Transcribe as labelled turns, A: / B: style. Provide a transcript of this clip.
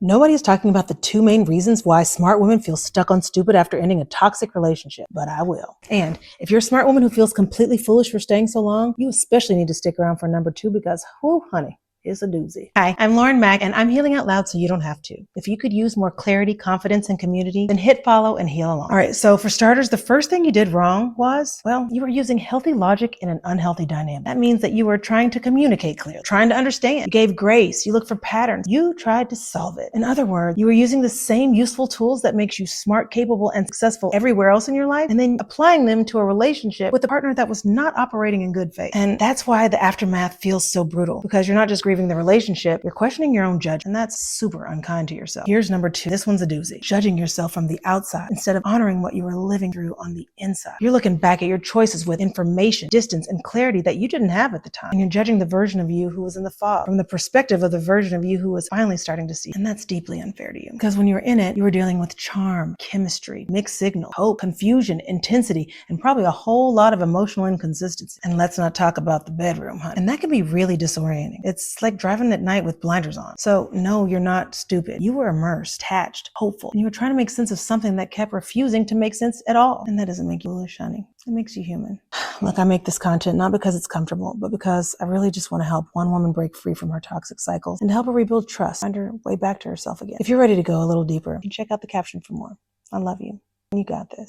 A: Nobody is talking about the two main reasons why smart women feel stuck on stupid after ending a toxic relationship, but I will. And if you're a smart woman who feels completely foolish for staying so long, you especially need to stick around for number 2 because, whoo, honey, it's a doozy. Hi, I'm Lauren Mack, and I'm healing out loud so you don't have to. If you could use more clarity, confidence, and community, then hit follow and heal along. All right, so for starters, the first thing you did wrong was, well, you were using healthy logic in an unhealthy dynamic. That means that you were trying to communicate clearly, trying to understand. You gave grace, you looked for patterns, you tried to solve it. In other words, you were using the same useful tools that makes you smart, capable, and successful everywhere else in your life, and then applying them to a relationship with a partner that was not operating in good faith. And that's why the aftermath feels so brutal, because you're not just grieving the relationship, you're questioning your own judgment, and that's super unkind to yourself. Here's number 2. This one's a doozy. Judging yourself from the outside instead of honoring what you were living through on the inside. You're looking back at your choices with information, distance, and clarity that you didn't have at the time. And you're judging the version of you who was in the fog from the perspective of the version of you who was finally starting to see. And that's deeply unfair to you. Because when you were in it, you were dealing with charm, chemistry, mixed signal, hope, confusion, intensity, and probably a whole lot of emotional inconsistency. And let's not talk about the bedroom, honey. And that can be really disorienting. It's like driving at night with blinders on. So no, you're not stupid. You were immersed, attached, hopeful, and you were trying to make sense of something that kept refusing to make sense at all. And that doesn't make you foolish, honey. It makes you human. Look, I make this content not because it's comfortable, but because I really just want to help one woman break free from her toxic cycles and to help her rebuild trust, find her way back to herself again. If you're ready to go a little deeper, you can check out the caption for more. I love you. You got this.